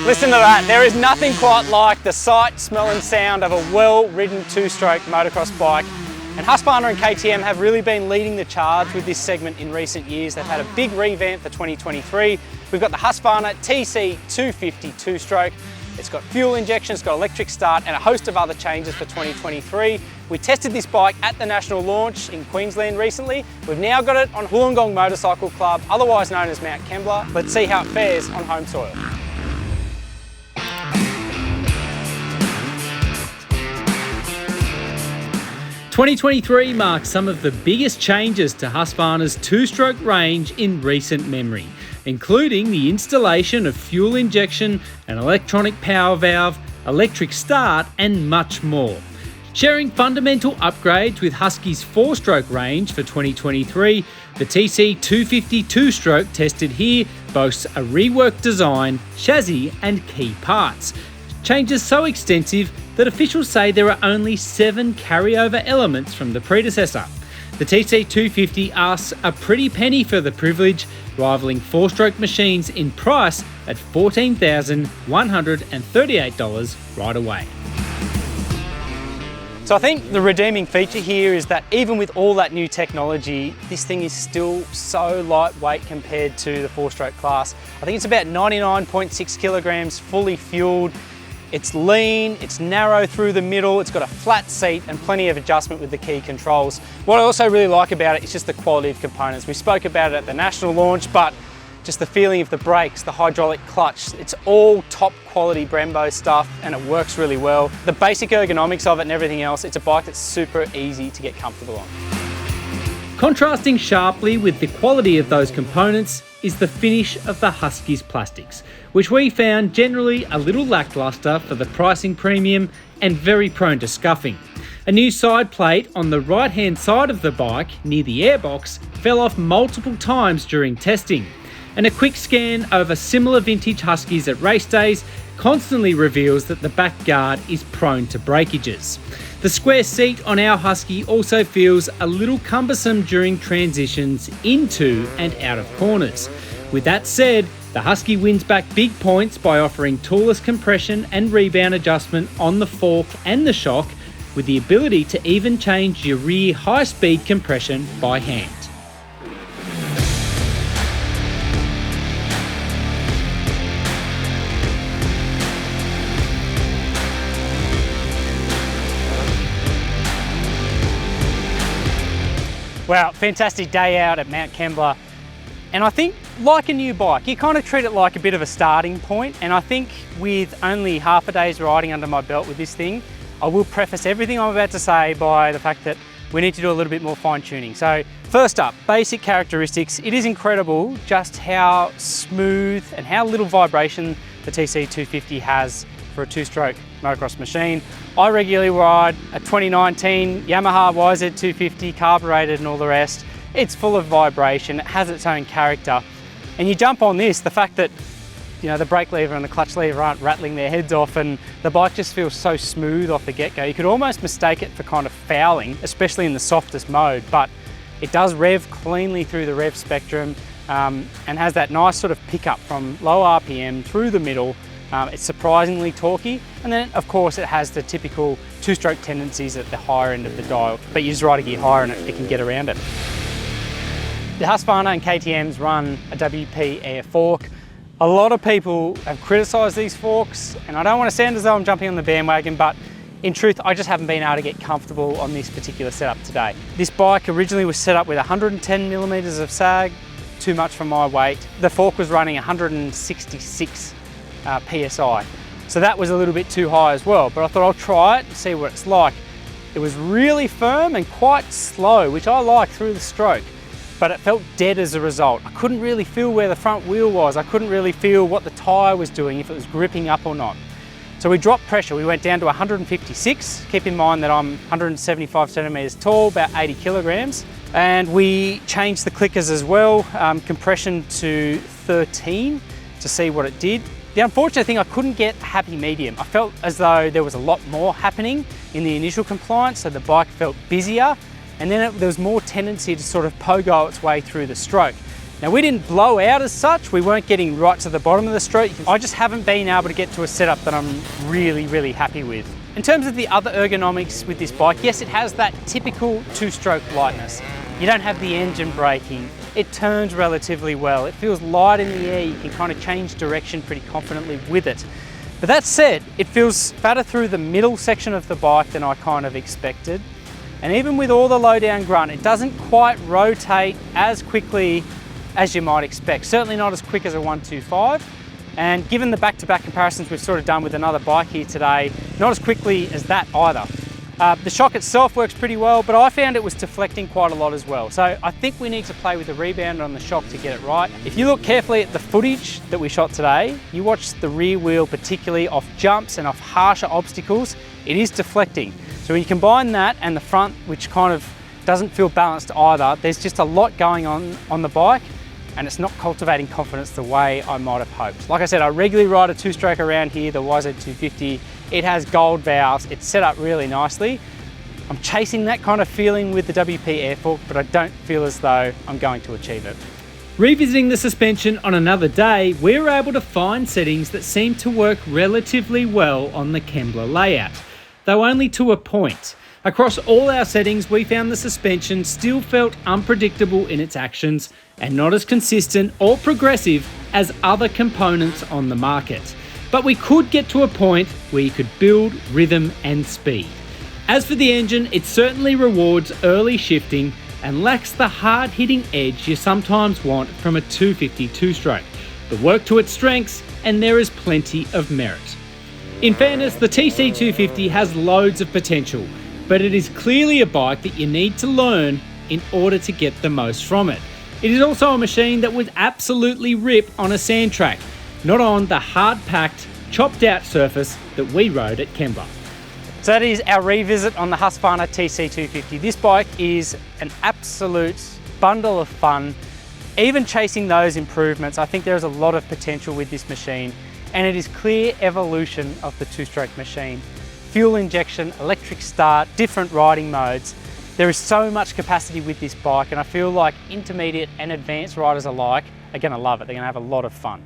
Listen to that, there is nothing quite like the sight, smell and sound of a well-ridden two-stroke motocross bike. And Husqvarna and KTM have really been leading the charge with this segment in recent years. They've had a big revamp for 2023. We've got the Husqvarna TC250 two-stroke. It's got fuel injection, it's got electric start and a host of other changes for 2023. We tested this bike at the national launch in Queensland recently. We've now got it on Wollongong Motorcycle Club, otherwise known as Mount Kembla. Let's see how it fares on home soil. 2023 marks some of the biggest changes to Husqvarna's two-stroke range in recent memory, including the installation of fuel injection, an electronic power valve, electric start and much more. Sharing fundamental upgrades with Husky's four-stroke range for 2023, the TC250 two-stroke tested here boasts a reworked design, chassis and key parts. Changes so extensive that officials say there are only 7 carryover elements from the predecessor. The TC250 asks a pretty penny for the privilege, rivaling four-stroke machines in price at $14,138 right away. So I think the redeeming feature here is that even with all that new technology, this thing is still so lightweight compared to the four-stroke class. I think it's about 99.6 kilograms fully fueled. It's lean, it's narrow through the middle, it's got a flat seat and plenty of adjustment with the key controls. What I also really like about it is just the quality of components. We spoke about it at the national launch, but just the feeling of the brakes, the hydraulic clutch, it's all top quality Brembo stuff and it works really well. The basic ergonomics of it and everything else, it's a bike that's super easy to get comfortable on. Contrasting sharply with the quality of those components is the finish of the Husky's plastics, which we found generally a little lackluster for the pricing premium and very prone to scuffing. A new side plate on the right hand side of the bike near the airbox fell off multiple times during testing, and a quick scan over similar vintage Huskies at race days constantly reveals that the back guard is prone to breakages. The square seat on our Husky also feels a little cumbersome during transitions into and out of corners. With that said, the Husky wins back big points by offering toolless compression and rebound adjustment on the fork and the shock, with the ability to even change your rear high-speed compression by hand. Wow, fantastic day out at Mount Kembla. And I think, like a new bike, you kind of treat it like a bit of a starting point. And I think with only half a day's riding under my belt with this thing, I will preface everything I'm about to say by the fact that we need to do a little bit more fine tuning. So first up, basic characteristics. It is incredible just how smooth and how little vibration the TC250 has for a two-stroke motocross machine. I regularly ride a 2019 Yamaha YZ250 carbureted and all the rest. It's full of vibration, it has its own character. And you jump on this, the fact that the brake lever and the clutch lever aren't rattling their heads off and the bike just feels so smooth off the get-go. You could almost mistake it for kind of fouling, especially in the softest mode, but it does rev cleanly through the rev spectrum and has that nice sort of pickup from low RPM through the middle. It's surprisingly torquey, and then of course it has the typical two-stroke tendencies at the higher end of the dial, but you just ride a gear higher and it can get around it. The Husqvarna and KTMs run a WP air fork. A lot of people have criticised these forks, and I don't want to sound as though I'm jumping on the bandwagon, but in truth I just haven't been able to get comfortable on this particular setup today. This bike originally was set up with 110 millimeters of sag, too much for my weight. The fork was running 166 PSI. So that was a little bit too high as well, but I thought I'll try it and see what it's like. It was really firm and quite slow, which I like through the stroke, but it felt dead as a result. I couldn't really feel where the front wheel was. I couldn't really feel what the tyre was doing, if it was gripping up or not. So we dropped pressure. We went down to 156. Keep in mind that I'm 175 centimeters tall, about 80 kilograms. And we changed the clickers as well, compression to 13 to see what it did. The unfortunate thing, I couldn't get happy medium. I felt as though there was a lot more happening in the initial compliance, so the bike felt busier, and then there was more tendency to sort of pogo its way through the stroke. Now we didn't blow out as such, we weren't getting right to the bottom of the straight. I just haven't been able to get to a setup that I'm really happy with. In terms of the other ergonomics with this bike, yes, it has that typical two-stroke lightness. You don't have the engine braking. It turns relatively well. It feels light in the air. You can kind of change direction pretty confidently with it. But that said, it feels fatter through the middle section of the bike than I kind of expected. And even with all the low down grunt, it doesn't quite rotate as quickly as you might expect. Certainly not as quick as a 125. And given the back-to-back comparisons we've sort of done with another bike here today, not as quickly as that either. The shock itself works pretty well, but I found it was deflecting quite a lot as well. So I think we need to play with the rebound on the shock to get it right. If you look carefully at the footage that we shot today, you watch the rear wheel, particularly off jumps and off harsher obstacles, it is deflecting. So when you combine that and the front, which kind of doesn't feel balanced either, there's just a lot going on the bike, and it's not cultivating confidence the way I might have hoped. Like I said, I regularly ride a two-stroke around here, the YZ250. It has gold valves, it's set up really nicely. I'm chasing that kind of feeling with the WP air fork, but I don't feel as though I'm going to achieve it. Revisiting the suspension on another day, we were able to find settings that seem to work relatively well on the Kembla layout, though only to a point. Across all our settings, we found the suspension still felt unpredictable in its actions and not as consistent or progressive as other components on the market. But we could get to a point where you could build rhythm and speed. As for the engine, it certainly rewards early shifting and lacks the hard-hitting edge you sometimes want from a 250 two-stroke. But work to its strengths and there is plenty of merit. In fairness, the TC250 has loads of potential, but it is clearly a bike that you need to learn in order to get the most from it. It is also a machine that would absolutely rip on a sand track, not on the hard-packed, chopped-out surface that we rode at Kembla. So that is our revisit on the Husqvarna TC250. This bike is an absolute bundle of fun. Even chasing those improvements, I think there is a lot of potential with this machine, and it is clear evolution of the two-stroke machine. Fuel injection, electric start, different riding modes. There is so much capacity with this bike, and I feel like intermediate and advanced riders alike are going to love it. They're going to have a lot of fun.